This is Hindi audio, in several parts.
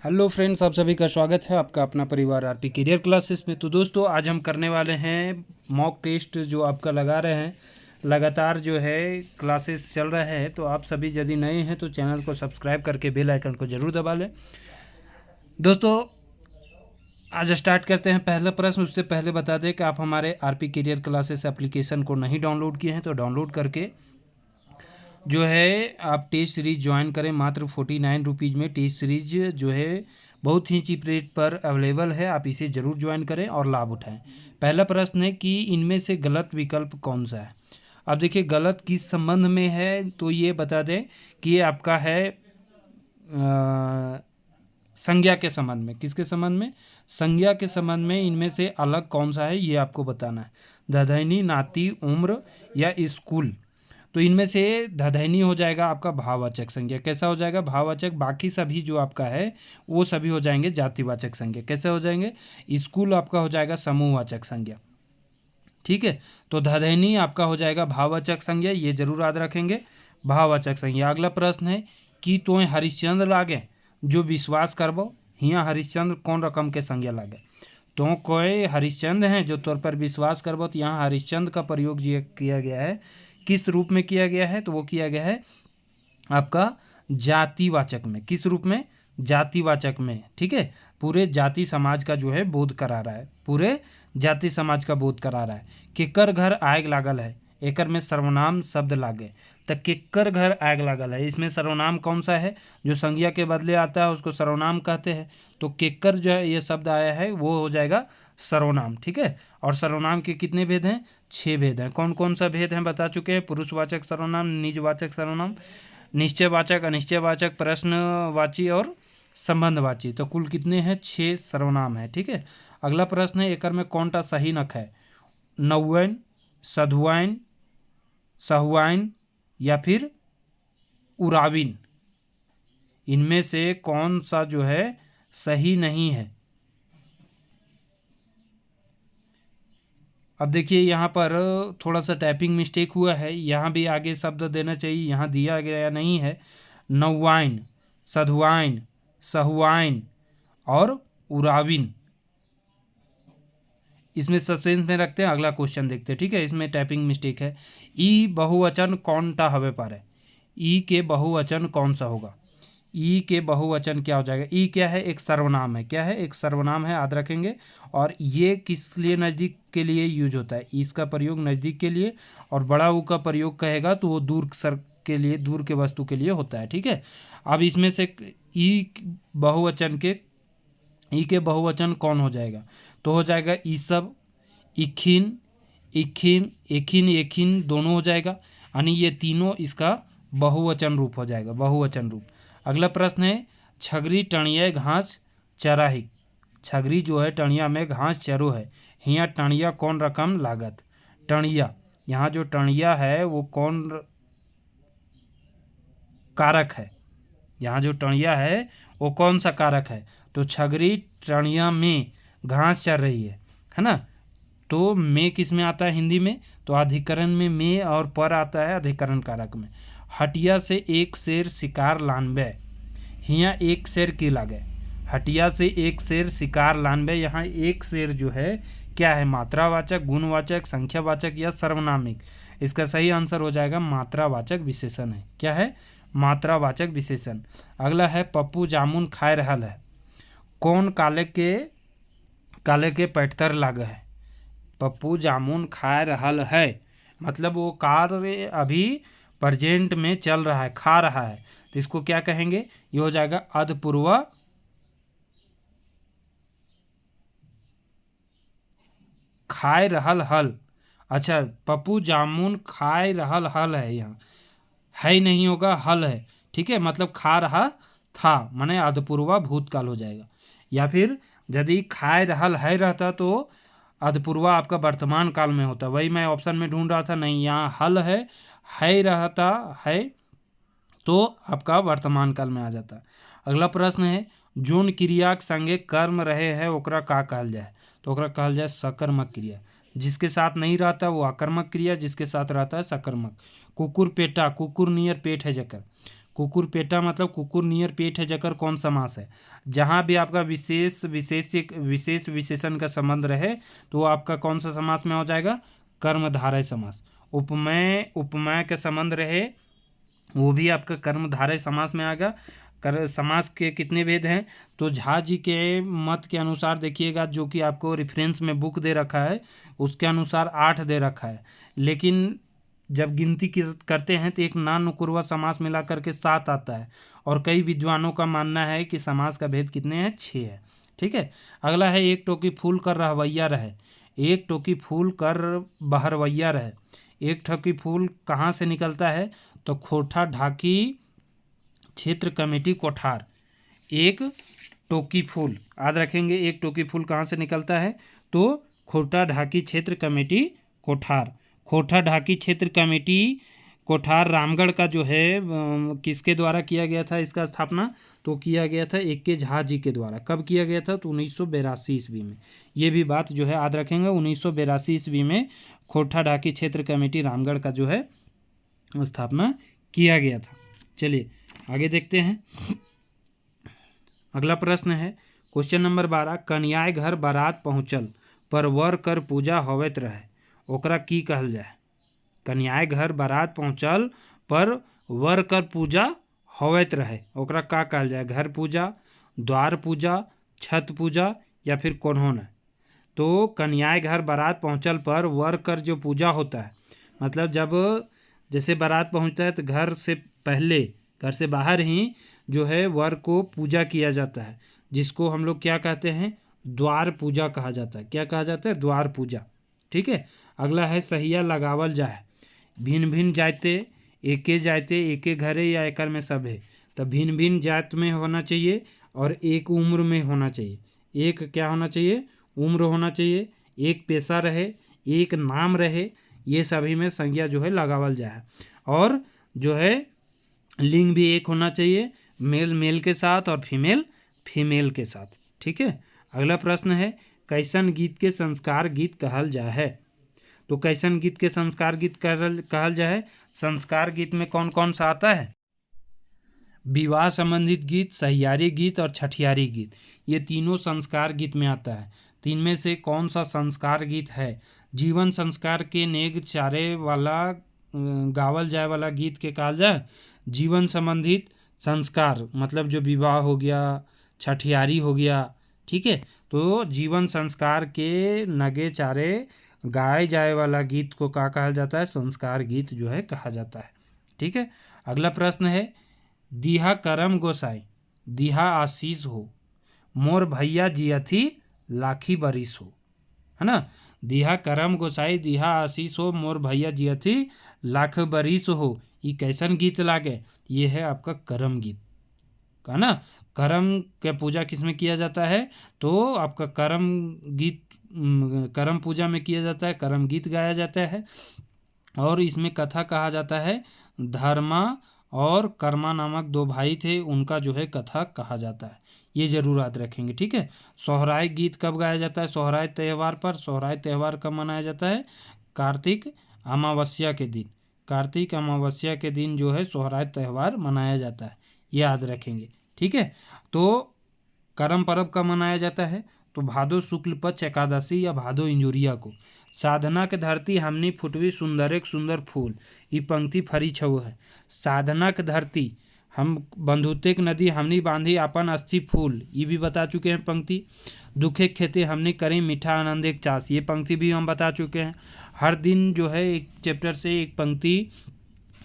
हेलो फ्रेंड्स, आप सभी का स्वागत है आपका अपना परिवार आरपी करियर क्लासेस में। तो दोस्तों, आज हम करने वाले हैं मॉक टेस्ट जो आपका लगा रहे हैं। लगातार जो है क्लासेस चल रहे हैं, तो आप सभी यदि नए हैं तो चैनल को सब्सक्राइब करके बेल आइकन को ज़रूर दबा लें। दोस्तों, आज स्टार्ट करते हैं पहला प्रश्न। उससे पहले बता दें कि आप हमारे आरपी करियर क्लासेस एप्लीकेशन को नहीं डाउनलोड किए हैं तो डाउनलोड करके जो है आप टेस्ट सीरीज़ ज्वाइन करें। मात्र 49 रुपीज़ में टेस्ट सीरीज जो है बहुत ही चीप रेट पर अवेलेबल है। आप इसे ज़रूर ज्वाइन करें और लाभ उठाएं। पहला प्रश्न है कि इनमें से गलत विकल्प कौन सा है। अब देखिए, गलत किस संबंध में है तो ये बता दें कि ये आपका है संज्ञा के संबंध में। किसके संबंध में? संज्ञा के संबंध में। इनमें से अलग कौन सा है ये आपको बताना है। दधैनी, नाती, उम्र या स्कूल। तो इनमें से धधैनी हो जाएगा आपका भाववाचक संज्ञा। कैसा हो जाएगा? भाववाचक। बाकी सभी जो आपका है वो सभी हो जाएंगे जातिवाचक संज्ञा। कैसे हो जाएंगे? स्कूल आपका हो जाएगा समूहवाचक संज्ञा। ठीक है, तो धधैनी आपका हो जाएगा भाववाचक संज्ञा। ये जरूर याद रखेंगे, भाववाचक संज्ञा। अगला प्रश्न है कि तोय हरिश्चंद्र लागे जो विश्वास करबो। हियाँ हरिश्चंद्र कौन रकम के संज्ञा लागे? तो कोई हरिश्चंद्र हैं जो तौर पर विश्वास करबो, तो यहाँ हरिश्चंद्र का प्रयोग ये किया गया है। किस रूप में किया गया है? तो वो किया गया है आपका जातिवाचक में। किस रूप में? जातिवाचक में। ठीक है, पूरे जाति समाज का जो है बोध करा रहा है। पूरे जाति समाज का बोध करा रहा है। केकर घर आग लागल है, एकर में सर्वनाम शब्द लागे। तो केकर घर आग लागल है, इसमें सर्वनाम कौन सा है? जो संज्ञा के बदले आता है उसको सर्वनाम कहते हैं। तो केकर जो है ये शब्द आया है वो हो जाएगा सर्वनाम। ठीक है, और सर्वनाम के कितने भेद हैं? 6 भेद हैं। कौन कौन सा भेद हैं बता चुके हैं। पुरुषवाचक सर्वनाम, निजवाचक सर्वनाम, निश्चयवाचक, अनिश्चयवाचक, प्रश्नवाची और संबंधवाची। तो कुल कितने हैं? 6 सर्वनाम है। ठीक है, अगला प्रश्न है एकर में कौन सा सही नख है? नौवैन, सधुआइन, सहुआइन या फिर उराविन। इनमें से कौन सा जो है सही नहीं है? अब देखिए, यहाँ पर थोड़ा सा टाइपिंग मिस्टेक हुआ है। यहाँ भी आगे शब्द देना चाहिए, यहाँ दिया गया नहीं है। नौवाइन, सधुआइन, सहुआइन और उराविन। इसमें सस्पेंस में रखते हैं, अगला क्वेश्चन देखते हैं। ठीक है, इसमें टाइपिंग मिस्टेक है। ई बहुवचन कौन टा हवे पारे? ई के बहुवचन कौन सा होगा? ई के बहुवचन क्या हो जाएगा? ई क्या है? एक सर्वनाम है। क्या है? एक सर्वनाम है, याद रखेंगे। और ये किस लिए नज़दीक के लिए यूज होता है? इसका प्रयोग नज़दीक के लिए, और बड़ा ऊ का प्रयोग कहेगा तो वो दूर सर के लिए, दूर के वस्तु के लिए होता है। ठीक है, अब इसमें से ई बहुवचन के, ई के बहुवचन कौन हो जाएगा? तो हो जाएगा ई सब, इखिन, इखिन, एखिन, एखिन दोनों हो जाएगा। यानी ये तीनों इसका बहुवचन रूप हो जाएगा, बहुवचन रूप। अगला प्रश्न है छगरी टणिया घास चराही। छगरी जो है टणिया में घास चरो है। हियाँ टणिया कौन रकम लागत? टणिया, यहाँ जो टणिया है वो कौन कारक है? यहाँ जो टणिया है वो कौन सा कारक है? तो छगरी टणिया में घास चर रही है ना। तो में किस में आता है हिंदी में? तो अधिकरण में में और पर आता है अधिकरण कारक में। हटिया से एक शेर शिकार लानबे। हियाँ एक शेर की लागे। हटिया से एक शेर शिकार लानबे। यहाँ एक शेर जो है क्या है? मात्रावाचक, गुणवाचक, संख्यावाचक या सर्वनामिक? इसका सही आंसर हो जाएगा मात्रावाचक विशेषण है। क्या है? मात्रावाचक विशेषण। अगला है पप्पू जामुन खाए रहल है। कौन काले के पैठतर लागे है? पप्पू जामुन खा रहल है मतलब वो कार्य अभी प्रेजेंट में चल रहा है, खा रहा है। तो इसको क्या कहेंगे? ये हो जाएगा अधपूर्व खाए रहल हल। अच्छा, पप्पू जामुन खाए रहल हल है, यहाँ है नहीं होगा, हल है। ठीक है, मतलब खा रहा था, माने अधपूर्वा भूतकाल हो जाएगा। या फिर यदि खाए रहल है रहता तो अधपूर्वा आपका वर्तमान काल में होता। वही मैं ऑप्शन में ढूंढ रहा था, नहीं, यहाँ हल है रहता है तो आपका वर्तमान काल में आ जाता। अगला प्रश्न है जोन क्रिया के संगे कर्म रहे है ओकरा का कहल जाए? तो ओकरा कहल जाए सकर्मक क्रिया। जिसके साथ नहीं रहता वो अकर्मक क्रिया, जिसके साथ रहता है सकर्मक। कुकुर पेटा, कुकुर नियर पेट है जकर। कुकुरपेटा मतलब कुकुर नियर पेट है जकर कौन समास है। जहाँ भी आपका विशेष विशेषण का संबंध रहे तो वो आपका कौन सा समास में हो जाएगा, कर्मधारय समास। उपमेय के संबंध रहे वो भी आपका कर्मधारय समास में आएगा। समास के कितने भेद हैं, तो झा जी के मत के अनुसार देखिएगा, जो कि आपको रेफरेंस में बुक दे रखा है उसके अनुसार 8 दे रखा है, लेकिन जब गिनती करते हैं तो एक नानुकुर्वा समास मिला करके 7 आता है। और कई विद्वानों का मानना है कि समास का भेद कितने हैं, 6 है। ठीक है, अगला है एक टोकी फूल कर रहवैया रहे। एक टोकी फूल कर बहरवैया रहे। एक टोकी फूल कहाँ से निकलता है, तो खोटा ढाकी क्षेत्र कमेटी कोठार। एक टोकी फूल याद रखेंगे, एक टोकी फूल कहाँ से निकलता है, तो खोटा ढाकी क्षेत्र कमेटी कोठार। खोटा ढाकी क्षेत्र कमेटी कोठार रामगढ़ का जो है किसके द्वारा किया गया था इसका स्थापना, तो किया गया था ए.के. झा जी के द्वारा। कब किया गया था, तो 1982 ईस्वी में। ये भी बात जो है याद रखेंगे, 1982 ईस्वी में खोटा ढाकी क्षेत्र कमेटी रामगढ़ का जो है स्थापना किया गया था। चलिए आगे देखते हैं। अगला प्रश्न है क्वेश्चन नंबर 12, कन्याए घर बारात पहुँचल पर वर कर पूजा होवत रहे, ओकरा की कहल जाए। कन्याए घर बारात पहुँचल पर वर कर पूजा होवत रहे, ओकरा का कहल जाए। घर पूजा, द्वार पूजा, छत पूजा या फिर कोन्होना। तो कन्याए घर बारात पहुँचल पर वर कर जो पूजा होता है, मतलब जब जैसे बारात पहुँचता है तो घर से पहले, घर से बाहर ही जो है वर को पूजा किया जाता है, जिसको हम लोग क्या कहते हैं, द्वार पूजा कहा जाता है। क्या कहा जाता है, द्वार पूजा। ठीक है, अगला है सहिया लगावल जाए। भिन्न भिन्न जाते एके घरे या एकर में सब है, तो भिन्न भिन्न जात में होना चाहिए और एक उम्र में होना चाहिए। एक क्या होना चाहिए, उम्र होना चाहिए, एक पेशा रहे, एक नाम रहे, ये सभी में संज्ञा जो है लगावल जाए। और जो है लिंग भी एक होना चाहिए, मेल मेल के साथ और फीमेल फीमेल के साथ। ठीक है, अगला प्रश्न है कैसन गीत के संस्कार गीत कहल जा है। तो कैसन गीत के संस्कार गीत कहल जाए। संस्कार गीत में कौन कौन सा आता है, विवाह संबंधित गीत, सहियारी गीत और छठियारी गीत, ये तीनों संस्कार गीत में आता है। तो इनमें से कौन सा संस्कार गीत है। जीवन संस्कार के नेग चारे वाला गावल जाए वाला गीत के कहल जाए जीवन संबंधित संस्कार, मतलब जो विवाह हो गया, छठियारी हो गया। ठीक है, तो जीवन संस्कार के नगे चारे गाए जाए वाला गीत को क्या कहा जाता है, संस्कार गीत जो है कहा जाता है। ठीक है, अगला प्रश्न है दिहा करम गोसाई दिहा आशीष हो, मोर भैया जियथी लाखी बरिस हो, है ना। दिहा करम गोसाई दिहा आशीष हो, मोर भैया जियथी लाख बरिस हो, ये कैसन गीत लागे, ये है आपका करम गीत का ना। करम के पूजा किस में किया जाता है, तो आपका करम गीत करम पूजा में किया जाता है, करम गीत गाया जाता है। और इसमें कथा कहा जाता है, धर्मा और कर्मा नामक 2 भाई थे, उनका जो है कथा कहा जाता है। ये जरूर याद रखेंगे। ठीक है, सोहराय गीत कब गाया जाता है, सोहराय त्यौहार पर। सोहराय त्यौहार कब मनाया जाता है, कार्तिक अमावस्या के दिन। कार्तिक अमावस्या के दिन जो है सोहराय त्यौहार मनाया जाता है, ये याद रखेंगे। ठीक है, तो करम पर्व कब मनाया जाता है, तो भादो शुक्ल पक्ष एकादशी या भादो इंजुरिया को। साधना के धरती हमनी फुटवी सुंदर एक सुंदर फूल, ये पंक्ति फरी छव है। साधना के धरती हम बंधुतेक नदी हमनी बांधी अपन अस्थि फूल, ये भी बता चुके हैं पंक्ति। दुखे खेते हमने करें मीठा आनंद एक चास, ये पंक्ति भी हम बता चुके हैं। हर दिन जो है एक चैप्टर से एक पंक्ति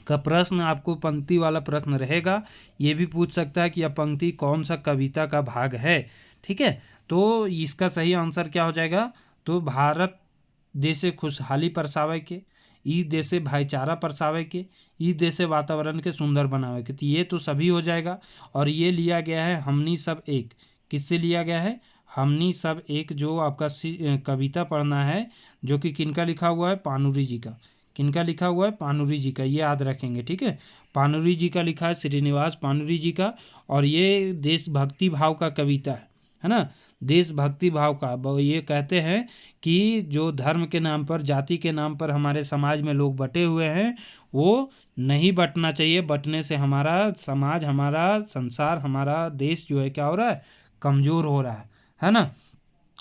का प्रश्न, आपको पंक्ति वाला प्रश्न रहेगा। ये भी पूछ सकता है कि यह पंक्ति कौन सा कविता का भाग है। ठीक है, तो इसका सही आंसर क्या हो जाएगा, तो भारत देशे खुशहाली परसावे के, ई देशे भाईचारा परसावे के, ई देशे वातावरण के सुंदर बनावे के। तो ये तो सभी हो जाएगा। और ये लिया गया है हमनी सब एक, किससे लिया गया है, हमनी सब एक, जो आपका कविता पढ़ना है, जो कि किनका लिखा हुआ है, पानुरी जी का। किनका लिखा हुआ है, पानुरी जी का, ये याद रखेंगे। ठीक है, पानुरी जी का लिखा है, श्रीनिवास पानुरी जी का। और ये देशभक्ति भाव का कविता है, है ना, देशभक्ति भाव का। ये कहते हैं कि जो धर्म के नाम पर, जाति के नाम पर हमारे समाज में लोग बटे हुए हैं, वो नहीं बटना चाहिए। बटने से हमारा समाज, हमारा संसार, हमारा देश जो है क्या हो रहा है, कमज़ोर हो रहा है ना।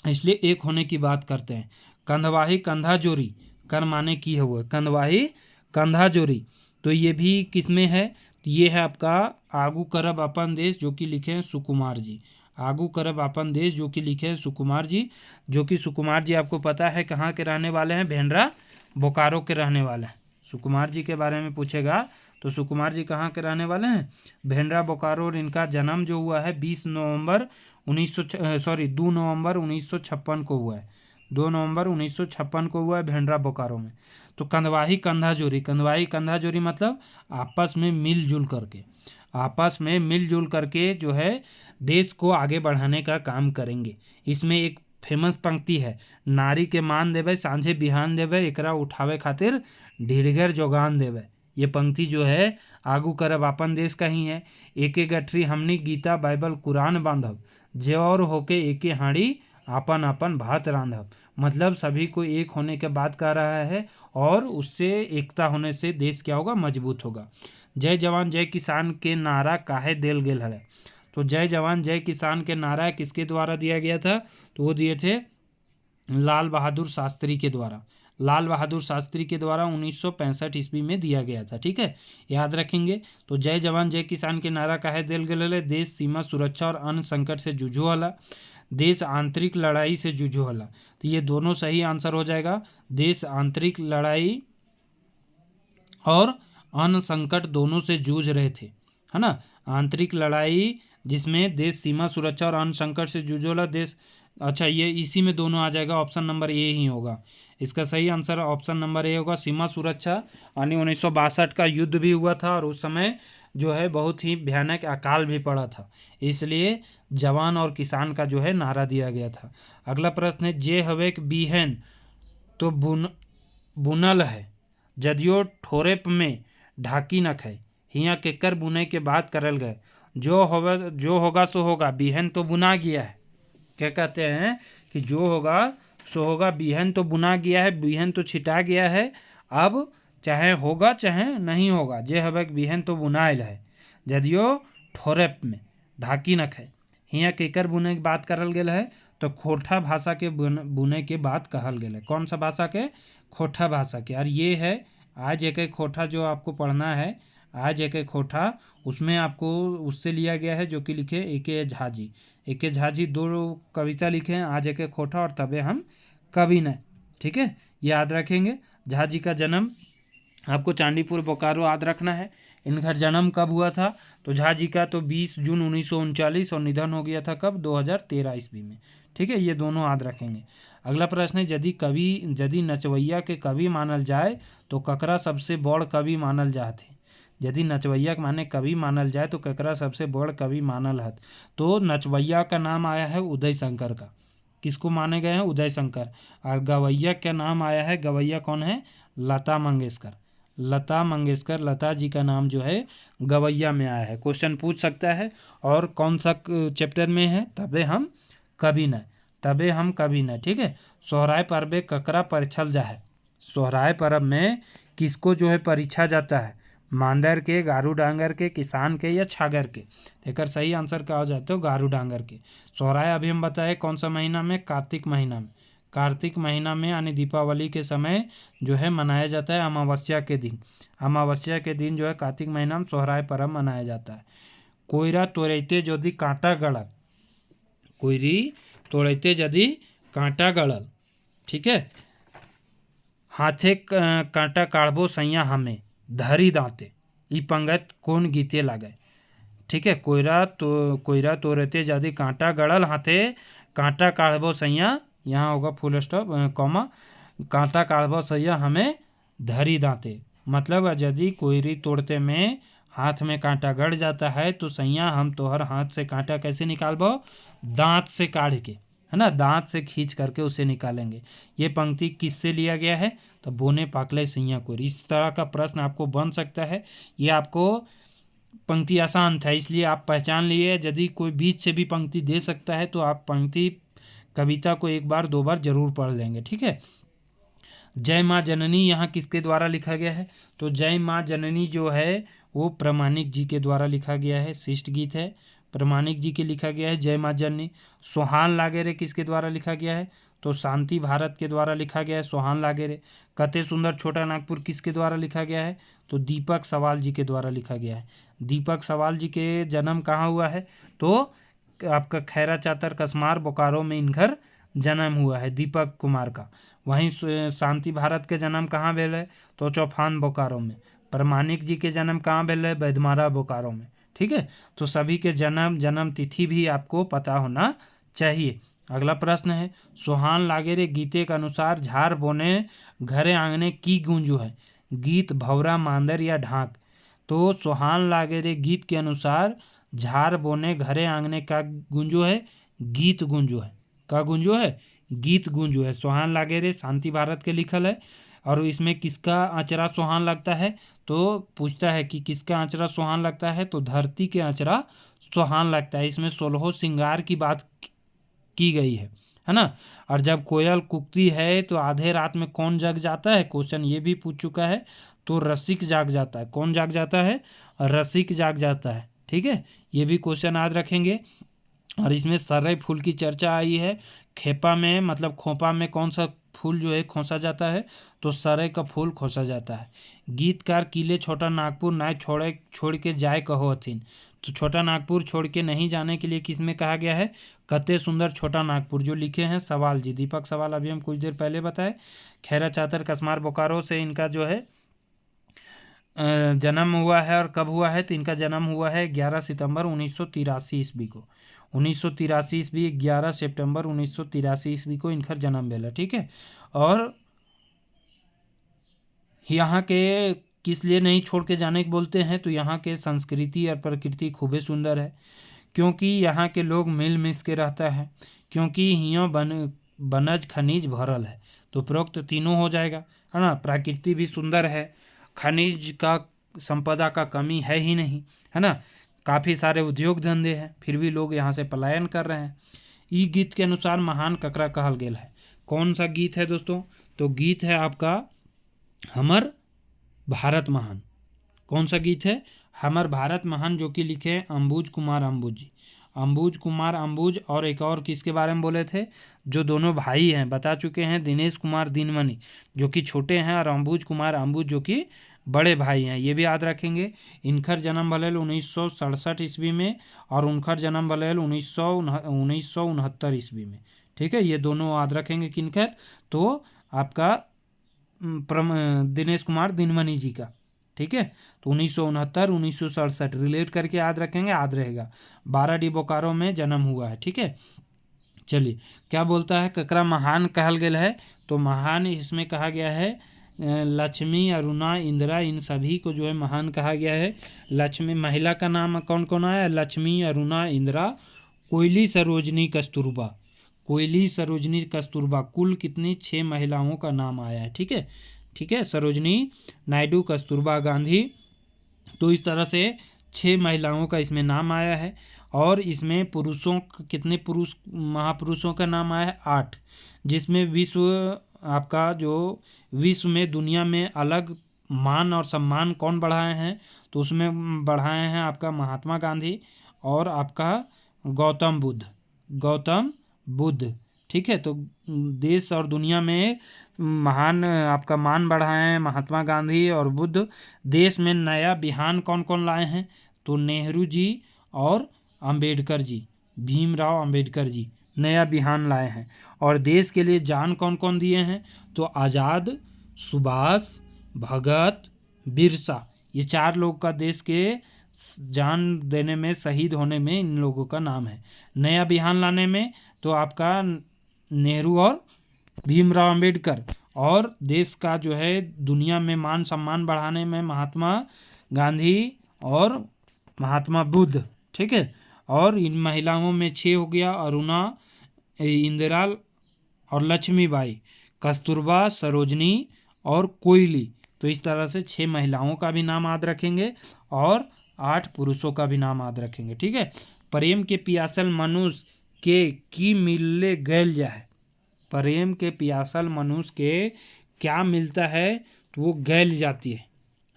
इसलिए एक होने की बात करते हैं। कंधवाही कंधा जोरी, कर माने की है वो, कंधवाही कंधा जोरी। तो ये भी किस में है, ये है आपका आगू करब अपन देश, जो कि लिखे हैं सुकुमार जी। आगू करब अपन देश, जो कि लिखे हैं सुकुमार जी। जो कि सुकुमार जी आपको पता है कहाँ के रहने वाले हैं, भेंडरा बोकारो के रहने वाले हैं। सुकुमार जी के बारे में पूछेगा तो सुकुमार जी कहाँ के रहने वाले हैं, भेंडरा बोकारो। और इनका जन्म जो हुआ है 2 नवंबर 1956 को हुआ है। 2 नवंबर 1956 को हुआ है भेंडरा बोकारो में। तो कंधवाही कंधा जोरी, कंधवाही कंधा जोरी मतलब आपस में मिलजुल करके, आपस में मिलजुल करके जो है देश को आगे बढ़ाने का काम करेंगे। इसमें एक फेमस पंक्ति है, नारी के मान देवे सांझे बिहान देवे, एकरा उठावे खातिर ढीढ़गर जोगान देवे। ये पंक्ति जो है आगू करब अपन देश का ही है। एके गठरी हमनी गीता बाइबल कुरान बांधब, जे और होके एके हाड़ी आपन आपन भात रांधब। मतलब सभी को एक होने के बात कह रहा है, और उससे एकता होने से देश क्या होगा, मजबूत होगा। जय जवान जय किसान के नारा काहे देल गेल है। तो जय जवान जय किसान के नारा किसके द्वारा दिया गया था, तो वो दिए थे लाल बहादुर शास्त्री के द्वारा। लाल बहादुर शास्त्री के द्वारा 1965 ईस्वी में दिया गया था। ठीक है, याद रखेंगे। तो जय जवान जय किसान के नारा काहे देल गेल है, देश सीमा सुरक्षा और अन्न संकट से जूझो हला, देश आंतरिक लड़ाई से जूझो हला। तो ये दोनों सही आंसर हो जाएगा। देश आंतरिक लड़ाई और अन्न संकट दोनों से जूझ रहे थे, है ना। आंतरिक लड़ाई जिसमें देश सीमा सुरक्षा और अन्न संकट से जूझोला देश, अच्छा ये इसी में दोनों आ जाएगा, ऑप्शन नंबर ए ही होगा। इसका सही आंसर ऑप्शन नंबर ए होगा, सीमा सुरक्षा। यानी 1962 का युद्ध भी हुआ था, और उस समय जो है बहुत ही भयानक अकाल भी पड़ा था, इसलिए जवान और किसान का जो है नारा दिया गया था। अगला प्रश्न है, जे हवे बीहन तो बुनल है, जदियो ठोरेप में ढाकी न खाए, हियाँ केकर बुने के बात करल गए। जो होगा सो होगा, बीहन तो बुना गया है। क्या कहते हैं कि जो होगा सो होगा, बीहन तो बुना गया है, बीहन तो छिटा गया है, अब चाहे होगा चाहे नहीं होगा, जे हवे बीहन तो बुनाइल है, जदियो ठोरेप में ढाकी न खाए। हियाँ केकर बुने की बात करल गेल है, तो खोठा भाषा के बुने के बात कहल गेल है। कौन सा भाषा के, खोठा भाषा के। और ये है आज एक खोठा जो आपको पढ़ना है, आज एक खोठा, उसमें आपको उससे लिया गया है, जो कि लिखे ए.के. झा जी। ए.के. झा जी 2 कविता लिखे हैं, आज एक खोठा और तबे हम कवि न। ठीक है, याद रखेंगे। झा जी का जन्म आपको चांदीपुर बोकारो याद रखना है। इनका जन्म कब हुआ था, तो झा जी का तो 20 जून 1939, और निधन हो गया था कब, 2013 ईस्वी में। ठीक है, ये दोनों याद रखेंगे। अगला प्रश्न है, यदि नचवैया के कवि मानल जाए तो ककरा सबसे बड़ कवि मानल जाथे। यदि नचवैया के माने कवि मानल जाए तो ककरा सबसे बड़ कवि मानल हत। तो नचवैया का नाम आया है उदय शंकर का। किसको माने गए हैं, उदय शंकर। और गवैया का नाम आया है, गवैया कौन है, लता मंगेशकर। लता मंगेशकर, लता जी का नाम जो है गवैया में आया है। क्वेश्चन पूछ सकता है। और कौन सा चैप्टर में है, तबे हम कभी न, तबे हम कभी न। ठीक है, सोहराय पर्व ककरा परिछल जा है। सोहराय पर्व में किसको जो है परीक्षा जाता है, मांदर के, गारू डांगर के, किसान के, या छागर के। एक सही आंसर क्या हो जाता है, गारू डांगर के। सोहराय अभी हम बताए कौन सा महीना में, कार्तिक महीना में। कार्तिक महीना में यानी दीपावली के समय जो है मनाया जाता है, अमावस्या के दिन। अमावस्या के दिन जो है कार्तिक महीना में सोहराय पर्व मनाया जाता है। कोयरा तोड़ते यदि कांटा गड़ल, कोयरी तोड़ते यदि कांटा गड़ल, ठीक है, हाथे कांटा काढ़बो सैया हमें, धरी दांते, ई पंगत कौन गीते लागे। ठीक है, कोयरा तोड़ते यदि कांटा गड़ल, हाथे कांटा काढ़बो सैया, यहाँ होगा फुल स्टॉप कॉमा, कांटा काढ़बो सैया हमें धरी दांते। मतलब यदि कोयरी तोड़ते में हाथ में कांटा गड़ जाता है तो सैया हम तोहर हाथ से कांटा कैसे निकालबो, दांत से काढ़ के, है ना, दांत से खींच करके उसे निकालेंगे। ये पंक्ति किससे लिया गया है, तो बोने पाकले सैया कोयरी। इस तरह का प्रश्न आपको बन सकता है। ये आपको पंक्ति आसान था, इसलिए आप पहचान लिए। यदि कोई बीच से भी पंक्ति दे सकता है तो आप पंक्ति कविता को एक बार दो बार जरूर पढ़ लेंगे, ठीक है। जय माँ जननी यहाँ किसके द्वारा लिखा गया है? तो जय माँ जननी जो है वो प्रामाणिक जी के द्वारा लिखा गया है, शिष्ट गीत है, प्रामाणिक जी के लिखा गया है जय माँ जननी। सोहान लागेरे किसके द्वारा लिखा गया है? तो शांति भारत के द्वारा लिखा गया है सोहान लागेरे। कते सुंदर छोटा नागपुर किसके द्वारा लिखा गया है? तो दीपक सवाल जी के द्वारा लिखा गया है। दीपक सवाल जी के जन्म कहाँ हुआ है? तो आपका खैरा चातर कसमार बोकारो में इनकर जन्म हुआ है दीपक कुमार का। वहीं शांति भारत के जन्म कहाँ भेल है? तो चौफान बोकारो में। प्रामाणिक जी के जन्म कहाँ भेल है? बैधमारा बोकारो में, ठीक है। तो सभी के जन्म तिथि भी आपको पता होना चाहिए। अगला प्रश्न है, सोहान लागेरे गीते के अनुसार झार बोने घरे आंगने की गूंजू है? गीत, भौरा, मांदर या ढाक? तो सोहान लागेरे गीत के अनुसार झार बोने घरे आंगने का गूंजो है? गीत गूंजो है। का गूंजो है? गीत गूंजो है। सोहान लागेरे शांति भारत के लिखल है। और इसमें किसका आचरा सोहान लगता है? तो पूछता है कि किसका आचरा सोहान लगता है? तो धरती के आचरा सोहान लगता है। इसमें 16 श्रृंगार की बात की गई है ना। और जब कोयल कूकती है तो आधे रात में कौन जग जाता है? क्वेश्चन ये भी पूछ चुका है। तो रसिक जाग जाता है। कौन जाग जाता है? रसिक जाग जाता है, ठीक है। ये भी क्वेश्चन याद रखेंगे। और इसमें सरई फूल की चर्चा आई है। खेपा में मतलब खोपा में कौन सा फूल जो है खोसा जाता है? तो सरई का फूल खोसा जाता है। गीतकार किले छोटा नागपुर नाय छोड़ के जाए कहो हथिन। तो छोटा नागपुर छोड़ के नहीं जाने के लिए किस में कहा गया है? कते सुंदर छोटा नागपुर, जो लिखे हैं सवाल जी, दीपक सवाल, अभी हम कुछ देर पहले बताए। खैरा चातर कसमार बोकारो से इनका जो है जन्म हुआ है। और कब हुआ है? तो इनका जन्म हुआ है 11 सितंबर 1983 ईस्वी को। 1983 ईस्वी 11 सितंबर 1983 ईस्वी को इनका जन्म भेला, ठीक है। और यहाँ के किस लिए नहीं छोड़ के जाने के बोलते हैं? तो यहाँ के संस्कृति और प्रकृति खूबे सुंदर है, क्योंकि यहाँ के लोग मिल मिस के रहता है, क्योंकि यहाँ बनज खनिज भरल है। तो प्रोक्त तीनों हो जाएगा, है ना। प्रकृति भी सुंदर है, खनिज का संपदा का कमी है ही नहीं, है ना। काफ़ी सारे उद्योग धंधे हैं, फिर भी लोग यहाँ से पलायन कर रहे हैं। ई गीत के अनुसार महान ककरा कहल गेल है? कौन सा गीत है दोस्तों? तो गीत है आपका हमर भारत महान। कौन सा गीत है? हमर भारत महान, जो कि लिखे हैं अंबुज कुमार अंबुज जी। अंबुज कुमार अंबुज। और एक और किसके बारे में बोले थे? जो दोनों भाई हैं बता चुके हैं, दिनेश कुमार दिनमणि जो कि छोटे हैं, और अंबुज कुमार अंबुज जो कि बड़े भाई हैं। ये भी याद रखेंगे। इनकर जन्म भलेल 1967 ईस्वी में, और उनकर जन्म भलेल 1969 ईस्वी में, ठीक है। ये दोनों याद रखेंगे किनकर? तो आपका दिनेश कुमार दिनमणि जी का, ठीक है। तो 1969 1967 रिलेट करके याद रखेंगे, याद रहेगा। 12 डी बोकारो में जन्म हुआ है, ठीक है। चलिए, क्या बोलता है? ककरा महान कहल गेल है? तो महान इसमें कहा गया है लक्ष्मी, अरुणा, इंदिरा, इन सभी को जो है महान कहा गया है। लक्ष्मी महिला का नाम कौन कौन आया? लक्ष्मी, अरुणा, इंदिरा, कोयली, सरोजनी, कस्तूरबा। कोयली, सरोजनी, कस्तूरबा, कुल कितनी? 6 महिलाओं का नाम आया है, ठीक है। ठीक है, सरोजनी नायडू, कस्तूरबा गांधी। तो इस तरह से 6 महिलाओं का इसमें नाम आया है। और इसमें पुरुषों कितने पुरुष महापुरुषों का नाम आया है? 8, जिसमें आपका जो विश्व में दुनिया में अलग मान और सम्मान कौन बढ़ाए हैं? तो उसमें बढ़ाए हैं आपका महात्मा गांधी और आपका गौतम बुद्ध, ठीक है। तो देश और दुनिया में महान आपका मान बढ़ाए हैं महात्मा गांधी और बुद्ध। देश में नया बिहान कौन कौन लाए हैं? तो नेहरू जी और अंबेडकर जी, भीमराव अंबेडकर जी नया बिहान लाए हैं। और देश के लिए जान कौन कौन दिए हैं? तो आज़ाद, सुभाष, भगत, बिरसा, ये 4 लोग का देश के जान देने में, शहीद होने में इन लोगों का नाम है। नया बिहान लाने में तो आपका नेहरू और भीमराव अंबेडकर। और देश का जो है दुनिया में मान सम्मान बढ़ाने में महात्मा गांधी और महात्मा बुद्ध, ठीक है। और इन महिलाओं में 6 हो गया, अरुणा, इंदिरा और लक्ष्मीबाई, कस्तूरबा, सरोजनी और कोयली। तो इस तरह से 6 महिलाओं का भी नाम याद रखेंगे। और 8 पुरुषों का भी नाम याद रखेंगे। ठीक है, प्रेम के पियासल मनुष्य के की मिलले गैल जाए। प्रेम के पियासल मनुष्य के क्या मिलता है, तो वो गैल जाती है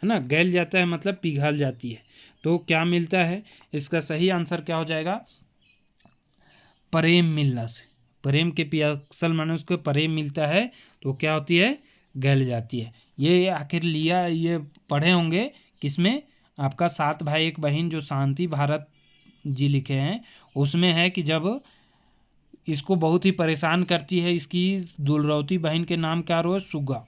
ना। गैल जाता है मतलब पिघल जाती है। तो क्या मिलता है, इसका सही आंसर क्या हो जाएगा, प्रेम मिलना से। प्रेम के पियासल मनुष्य को प्रेम मिलता है तो क्या होती है, गल जाती है। ये आखिर लिया, ये पढ़े होंगे किसमें, आपका 7 भाई 1 बहन जो शांति भारत जी लिखे हैं, उसमें है कि जब इसको बहुत ही परेशान करती है इसकी दुलरौती बहन के नाम क्या रो, सुगा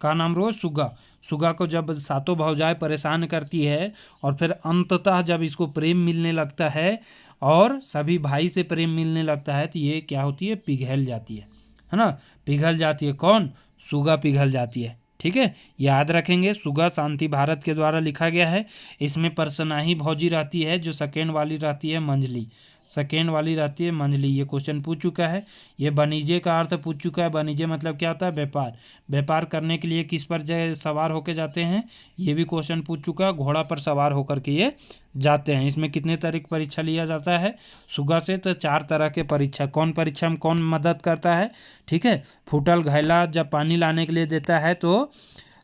का नाम रो, सुगा। सुगा को जब सातों भौजाएं परेशान करती है और फिर अंततः जब इसको प्रेम मिलने लगता है और सभी भाई से प्रेम मिलने लगता है, तो ये क्या होती है, पिघल जाती है ना। पिघल जाती है कौन, सुगा पिघल जाती है। ठीक है, याद रखेंगे, सुगा शांति भारत के द्वारा लिखा गया है। इसमें परसनाही भौजी रहती है, जो सेकेंड वाली रहती है मंजली, सेकेंड वाली रहती है मंजली। ये क्वेश्चन पूछ चुका है। ये वाणिज्य का अर्थ पूछ चुका है। वाणिज्य मतलब क्या होता है, व्यापार। व्यापार करने के लिए किस पर सवार होकर जाते हैं, ये भी क्वेश्चन पूछ चुका है। घोड़ा पर सवार होकर के ये जाते हैं। इसमें कितने तरह की परीक्षा लिया जाता है सुगा से, तो 4 तरह के परीक्षा। कौन परीक्षा में कौन मदद करता है, ठीक है। फूटल घैला जब पानी लाने के लिए देता है तो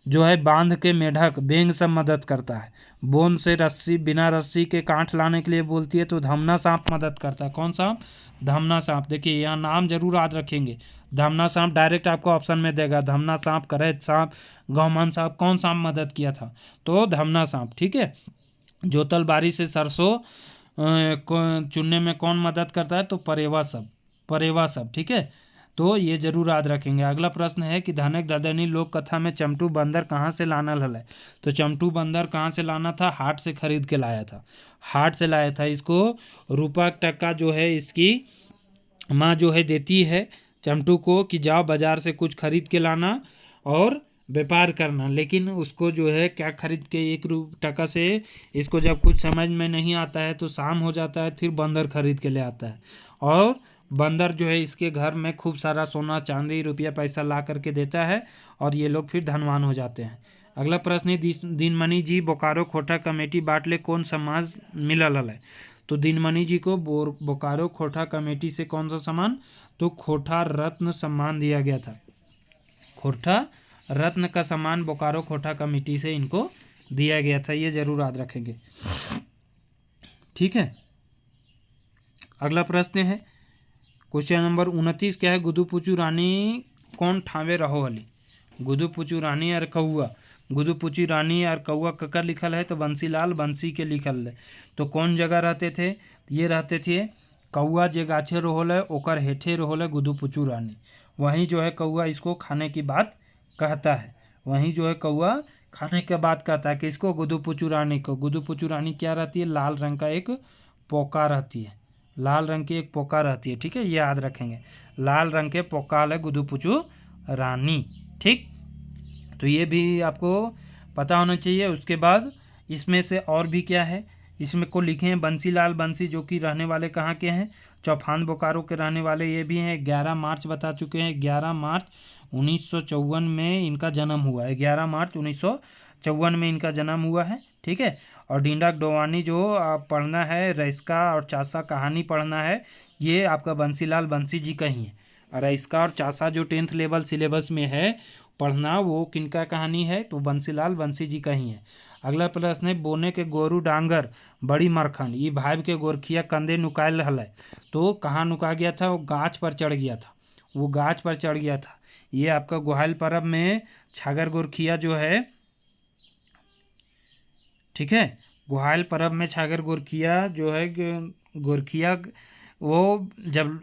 जो है बांध के मेढक बेंग सब मदद करता है। बोन से रस्सी, बिना रस्सी के कांठ लाने के लिए बोलती है तो धमना सांप मदद करता है। कौन सांप, धमना सांप। देखिए यहाँ नाम जरूर याद रखेंगे। धमना सांप डायरेक्ट आपको ऑप्शन में देगा, धमना सांप, करैत सांप, गौमान सांप। कौन सांप मदद किया था, तो धमना सांप। ठीक है, जोतल बारी से सरसों चुनने में कौन मदद करता है, तो परेवा सब, परेवा सब। ठीक है, तो ये जरूर याद रखेंगे। अगला प्रश्न है कि धनक ददनी लोक कथा में चमटू बंदर कहाँ से लाना है, तो चमटू बंदर कहाँ से लाना था, हाट से खरीद के लाया था, हाट से लाया था। इसको रुपा टका जो है इसकी माँ जो है देती है चमटू को कि जाओ बाजार से कुछ खरीद के लाना और व्यापार करना। लेकिन उसको जो है क्या खरीद के 1 टका से, इसको जब कुछ समझ में नहीं आता है तो शाम हो जाता है, फिर बंदर खरीद के ले आता है और बंदर जो है इसके घर में खूब सारा सोना चांदी रुपया पैसा ला करके देता है और ये लोग फिर धनवान हो जाते हैं। अगला प्रश्न है दीनमणि जी बोकारो खोटा कमेटी बाटले कौन समाज मिलल है, तो दीनमणि जी को बोकारो खोटा कमेटी से कौन सा सम्मान, तो खोटा रत्न सम्मान दिया गया था। खोटा रत्न का सम्मान बोकारो खोटा कमेटी से इनको दिया गया था। ये जरूर याद रखेंगे। ठीक है, अगला प्रश्न है क्वेश्चन नंबर 29 क्या है, गुदुपुचू रानी कौन ठावे रहो हली। गुदुपुचू रानी और कौआ, गुदुपुचू रानी और कौआ ककर लिखल है, तो बंसीलाल बंसी के लिखल है। तो कौन जगह रहते थे, ये रहते थे कौआ जे गाछे रोहल है ओकर हेठे रोहल है गुदुपुचू रानी। वहीं जो है कौआ इसको खाने की बात कहता है, वहीं जो है कौआ खाने के बाद कहता है कि इसको, गुदुपुचू रानी को। गुदुपुचू रानी क्या रहती है, लाल रंग का एक पोका रहती है, लाल रंग की एक पोका रहती है। ठीक है, ये याद रखेंगे, लाल रंग के पोकाल है गुदुपुचू रानी। ठीक, तो ये भी आपको पता होना चाहिए। उसके बाद इसमें से और भी क्या है, इसमें को लिखे हैं बंसीलाल बंसी, जो कि रहने वाले कहाँ के हैं, चौफान बोकारो के रहने वाले ये भी हैं। 11 मार्च बता चुके हैं, 11 मार्च 1954 में इनका जन्म हुआ है, 11 मार्च 1954 में इनका जन्म हुआ है। ठीक है, और ढींढाक डोवानी जो पढ़ना है, रईस्का और चासा कहानी पढ़ना है, ये आपका बंसीलाल बंसी जी का ही है। और रईस्का और चासा जो 10th लेवल सिलेबस में है पढ़ना, वो किनका कहानी है, तो बंसीलाल बंसी जी का ही है। अगला प्रश्न है बोने के गोरू डांगर बड़ी मरखन ये भाई के गोरखिया कंधे नुकायल हल, तो कहाँ नुका गया था, वो गाछ पर चढ़ गया था, वो गाछ पर चढ़ गया था। ये आपका गोहाल पर्व में छागर गोरखिया जो है, ठीक है, गोहाल पर्व में छागर गोरखिया जो है, गोरखिया वो जब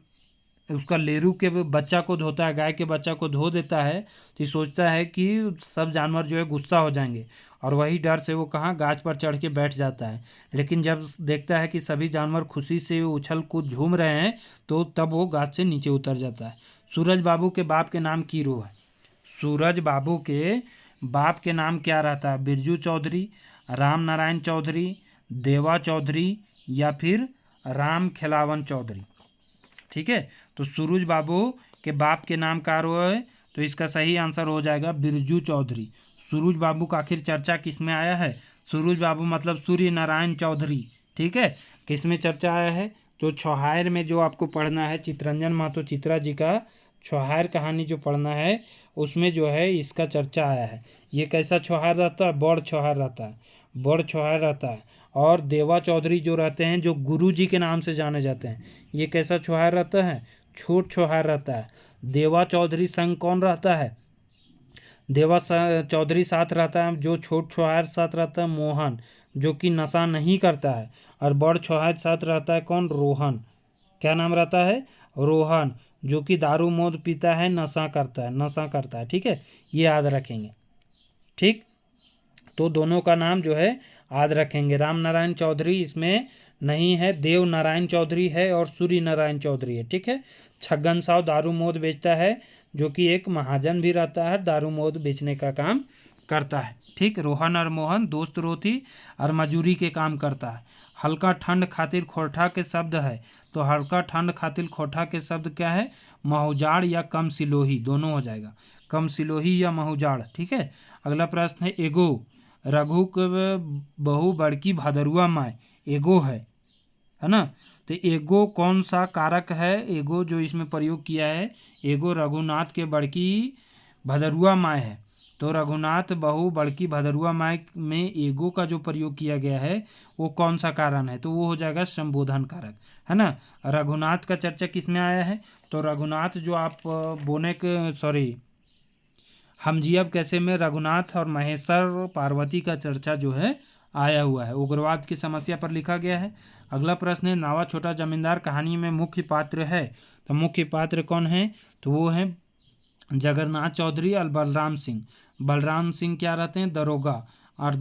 उसका लेरू के बच्चा को धोता है, गाय के बच्चा को धो देता है, तो सोचता है कि सब जानवर जो है गुस्सा हो जाएंगे और वही डर से वो कहाँ गाछ पर चढ़ के बैठ जाता है। लेकिन जब देखता है कि सभी जानवर खुशी से उछल कूद झूम रहे हैं, तो तब वो गाछ से नीचे उतर जाता है। सूरज बाबू के बाप के नाम कीरो है, सूरज बाबू के बाप के नाम क्या रहता है, बिरजू चौधरी, राम नारायण चौधरी, देवा चौधरी या फिर राम खिलावन चौधरी। ठीक है, तो सूरज बाबू के बाप के नाम का है, तो इसका सही आंसर हो जाएगा बिरजू चौधरी। सूरज बाबू का आखिर चर्चा किस में आया है, सूरज बाबू मतलब सूर्य नारायण चौधरी, ठीक है। किस में चर्चा आया है? तो छौहार में जो आपको पढ़ना है, चित्तरंजन महतो चित्रा जी का छौहार कहानी जो पढ़ना है, उसमें जो है इसका चर्चा आया है। ये कैसा छौहार रहता है? बड़ छौहार रहता है, बड़ छौहार रहता है। और देवा चौधरी जो रहते हैं, जो गुरु जी के नाम से जाने जाते हैं, ये कैसा छौहार रहता है? छोट छौहार रहता है। देवा चौधरी संग कौन रहता है? देवा चौधरी साथ रहता है जो छोट छौहार साथ रहता है मोहन, जो कि नशा नहीं करता है। और बड़ छौहार साथ रहता है कौन? रोहन। क्या नाम रहता है? रोहन, जो कि दारू मौत पीता है, नशा करता है, ठीक है। ये याद रखेंगे, ठीक। तो दोनों का नाम जो है याद रखेंगे। राम नारायण चौधरी इसमें नहीं है, देव नारायण चौधरी है और सूर्य नारायण चौधरी है, ठीक है। छगन साव दारू मौत बेचता है, जो कि एक महाजन भी रहता है, दारू मौत बेचने का काम करता है, ठीक। रोहन और मोहन दोस्त रोथी और मजूरी के काम करता है। हल्का ठंड खातिर खोरठा के शब्द है, तो हल्का ठंड खातिर खोरठा के शब्द क्या है? महुजाड़ या कम सिलोही, दोनों हो जाएगा, कम सिलोही या महुजाड़, ठीक है। अगला प्रश्न है एगो, रघु के बहु बड़की भादरुआ माय, एगो है ना। तो एगो कौन सा कारक है? एगो जो इसमें प्रयोग किया है, एगो रघुनाथ के बड़की भदरुआ माय है। तो रघुनाथ बहु बड़की भदरुआ माय में एगो का जो प्रयोग किया गया है वो कौन सा कारण है? तो वो हो जाएगा संबोधन कारक, है ना। रघुनाथ का चर्चा किस में आया है? तो रघुनाथ जो आप हमजियब कैसे में रघुनाथ और महेश्वर पार्वती का चर्चा जो है आया हुआ है। उग्रवाद की समस्या पर लिखा गया है। अगला प्रश्न है नावा छोटा जमींदार कहानी में मुख्य पात्र है, तो मुख्य पात्र कौन है? तो वो है जगन्नाथ चौधरी और बलराम सिंह। बलराम सिंह क्या रहते हैं? दरोगा। और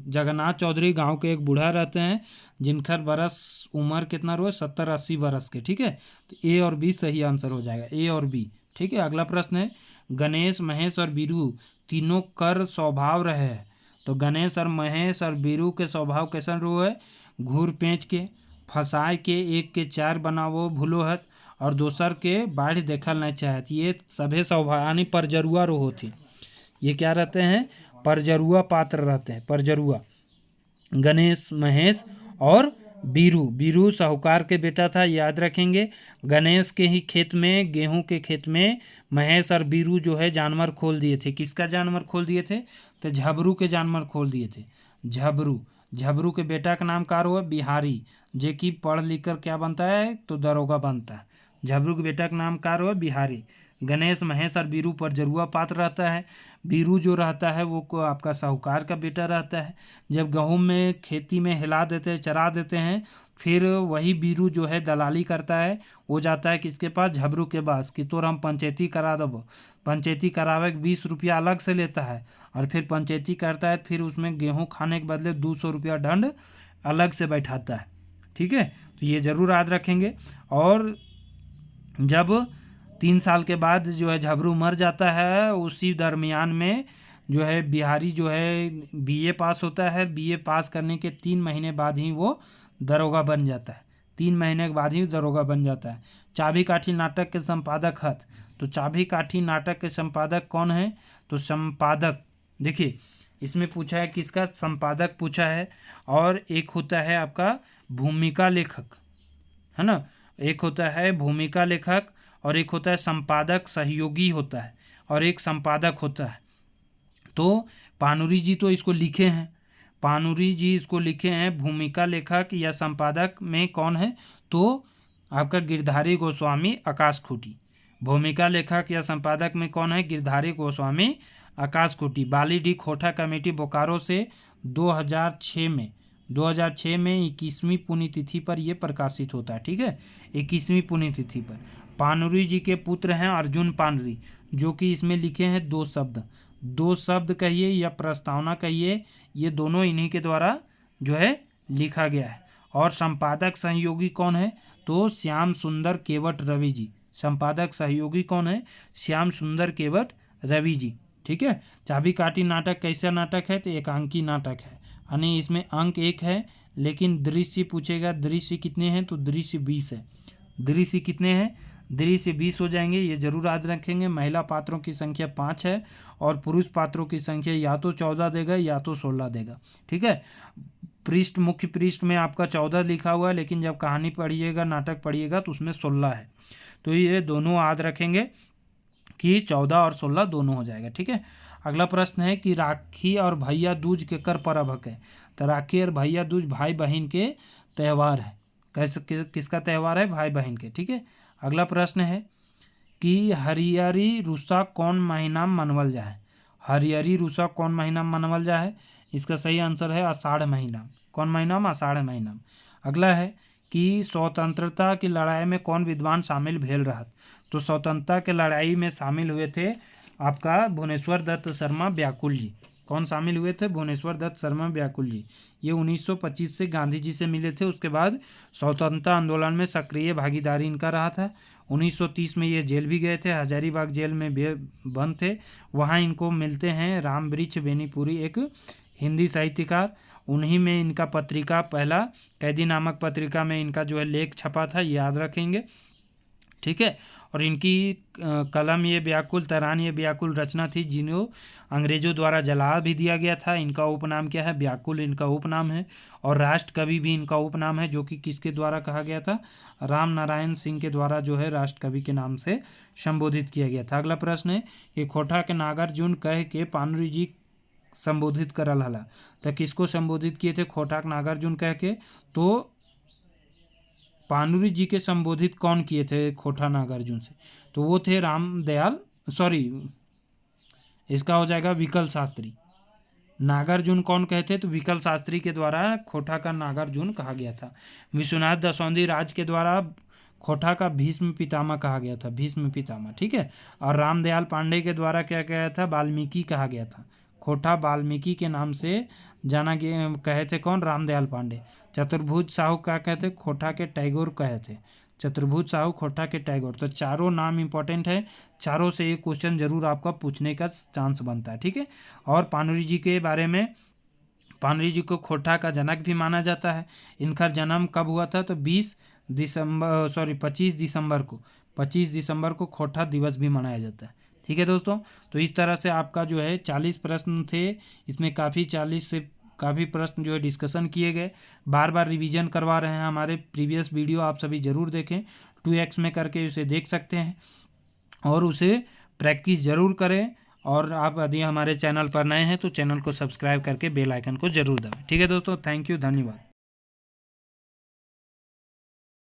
जगन्नाथ चौधरी गांव के एक बूढ़ा रहते हैं जिनका बरस उम्र कितना रहो? 70-80 बरस के, ठीक है। तो ए और बी सही आंसर हो जाएगा, ए और बी, ठीक है। अगला प्रश्न है गणेश महेश और बीरू तीनों कर स्वभाव रहे हैं, तो गणेश और महेश और बीरू के स्वभाव कैसन रो है? घूर पेंच के, फंसाए के, एक के चार बनावो भूलो हत और दोसर के बाढ़ देखल नहीं चाहत। ये सभे स्वभाव यानी परजरुआ रो होती, ये क्या रहते हैं? परजरुआ पात्र रहते हैं, परजरुआ। गणेश महेश और बीरू, बीरू साहूकार के बेटा था, याद रखेंगे। गणेश के ही खेत में, गेहूं के खेत में महेश और बीरू जो है जानवर खोल दिए थे। किसका जानवर खोल दिए थे? तो झबरू के जानवर खोल दिए थे, झबरू। झबरू के बेटा का नाम का हुआ? बिहारी, जे कि पढ़ लिख कर क्या बनता है? तो दरोगा बनता है। झबरू के बेटा का नाम का हुआ? बिहारी। गणेश महेश और बीरू पर जरुआ पात्र रहता है। बीरू जो रहता है वो को आपका साहूकार का बेटा रहता है। जब गेहूं में खेती में हिला देते हैं, चरा देते हैं, फिर वही बीरू जो है दलाली करता है, वो जाता है किसके पास? झबरू के पास, कि तोर हम पंचायती करा देबो। पंचायती करावे के 20 रुपया अलग से लेता है और फिर पंचायती करता है, फिर उसमें गेहूँ खाने के बदले 200 रुपया दंड अलग से बैठाता है, ठीक है। तो ये जरूर याद रखेंगे। और जब 3 साल के बाद जो है झबरू मर जाता है, उसी दरमियान में जो है बिहारी जो है बीए पास होता है। बीए पास करने के 3 महीने बाद ही वो दरोगा बन जाता है, 3 महीने के बाद ही दरोगा बन जाता है। चाबी काठी नाटक के संपादक हत, तो चाबी काठी नाटक के संपादक कौन है? तो संपादक देखिए इसमें पूछा है किसका? संपादक पूछा है। और एक होता है आपका भूमिका लेखक, है ना। एक होता है भूमिका लेखक और एक होता है संपादक सहयोगी होता है और एक संपादक होता है। तो पानुरी जी तो इसको लिखे हैं, पानुरी जी इसको लिखे हैं। भूमिका लेखक या संपादक में कौन है? तो आपका गिरधारी गोस्वामी आकाश खूटी। भूमिका लेखक या संपादक में कौन है? गिरधारी गोस्वामी आकाश खूटी। बाली डी खोटा कमेटी बोकारो से 2006 में 21वीं पुण्यतिथि पर यह प्रकाशित होता है, ठीक है, 21वीं पुण्यतिथि पर। पानुरी जी के पुत्र हैं अर्जुन पानुरी, जो कि इसमें लिखे हैं 2 शब्द, 2 शब्द कहिए या प्रस्तावना कहिए, ये दोनों इन्हीं के द्वारा जो है लिखा गया है। और संपादक सहयोगी कौन है? तो श्याम सुंदर केवट रवि जी। संपादक सहयोगी कौन है? श्याम सुंदर केवट रवि जी, ठीक है। चाबी काठी नाटक कैसा नाटक है? तो एकांकी नाटक है, यानी इसमें अंक 1 है, लेकिन दृश्य पूछेगा दृश्य कितने हैं? तो दृश्य 20 है। दृश्य कितने हैं? दृ से 20 हो जाएंगे, ये जरूर याद रखेंगे। महिला पात्रों की संख्या 5 है और पुरुष पात्रों की संख्या या तो 14 देगा या तो 16 देगा। ठीक है, पृष्ठ मुख्य पृष्ठ में आपका 14 लिखा हुआ है, लेकिन जब कहानी पढ़िएगा, नाटक पढ़िएगा तो उसमें 16 है। तो ये दोनों याद रखेंगे कि 14 और 16 दोनों हो जाएगा। ठीक है, अगला प्रश्न है कि राखी और भैया दूज केकर पर्व है। तो राखी और भैया दूज भाई बहन के त्यौहार है। किसका त्यौहार है? भाई बहन के। ठीक है, अगला प्रश्न है कि हरियरी रुसा कौन महीना में मनावल जाए। हरियरी रुसा कौन महीना में मनावल जाए? इसका सही आंसर है आषाढ़ महीना। कौन महीना में? आषाढ़ महीना में। अगला है कि स्वतंत्रता की लड़ाई में कौन विद्वान शामिल भेल रहत। तो स्वतंत्रता के लड़ाई में शामिल हुए थे आपका भुवनेश्वर दत्त शर्मा व्याकुल जी। कौन शामिल हुए थे? भुवनेश्वर दत्त शर्मा व्याकुल जी। ये 1925 से गांधी जी से मिले थे। उसके बाद स्वतंत्रता आंदोलन में सक्रिय भागीदारी इनका रहा था। 1930 में ये जेल भी गए थे, हजारीबाग जेल में बंद थे। वहाँ इनको मिलते हैं राम वृक्ष बेनीपुरी, एक हिंदी साहित्यकार। उन्हीं में इनका पत्रिका, पहला कैदी नामक पत्रिका में इनका जो है लेख छपा था, याद रखेंगे। ठीक है, और इनकी कलम ये व्याकुल, तरान ये व्याकुल रचना थी जिन्हों अंग्रेजों द्वारा जला भी दिया गया था। इनका उपनाम क्या है? व्याकुल इनका उपनाम है। और राष्ट्र कवि भी इनका उपनाम है, जो कि किसके द्वारा कहा गया था? राम नारायण सिंह के द्वारा जो है राष्ट्र कवि के नाम से संबोधित किया गया था। अगला प्रश्न है कि खोटा के नागार्जुन कह के पानुरी जी संबोधित करल हला। तो किसको संबोधित किए थे खोटा के नागार्जुन कह के? तो पानुरी जी के संबोधित कौन किए थे खोटा नागार्जुन से? तो वो थे रामदयाल, सॉरी इसका हो जाएगा विकल शास्त्री। नागार्जुन कौन कहते? तो विकल शास्त्री के द्वारा खोटा का नागार्जुन कहा गया था। विश्वनाथ दसौंधी राज के द्वारा खोटा का भीष्म पितामह कहा गया था, भीष्म पितामह। ठीक है, और रामदयाल पांडे के द्वारा क्या कहा था? वाल्मीकि कहा गया था। खोटा वाल्मीकि के नाम से जाना गया, कहे थे कौन? रामदयाल पांडे। चतुर्भुज साहू क्या कहते? खोटा के टैगोर कहे थे। चतुर्भुज साहू, खोटा के टैगोर। तो चारों नाम इंपॉर्टेंट है, चारों से एक क्वेश्चन जरूर आपका पूछने का चांस बनता है। ठीक है, और पानुरी जी के बारे में, पानुरी जी को खोटा का जनक भी माना जाता है। इनका जन्म कब हुआ था? तो 25 दिसंबर को खोटा दिवस भी मनाया जाता है। ठीक है दोस्तों, तो इस तरह से आपका जो है 40 प्रश्न थे। इसमें काफ़ी 40 से काफ़ी प्रश्न जो है डिस्कशन किए गए। बार बार रिवीजन करवा रहे हैं। हमारे प्रीवियस वीडियो आप सभी ज़रूर देखें, 2x में करके उसे देख सकते हैं और उसे प्रैक्टिस ज़रूर करें। और आप यदि हमारे चैनल पर नए हैं तो चैनल को सब्सक्राइब करके बेल आइकन को ज़रूर दबाएं। ठीक है दोस्तों, थैंक यू, धन्यवाद।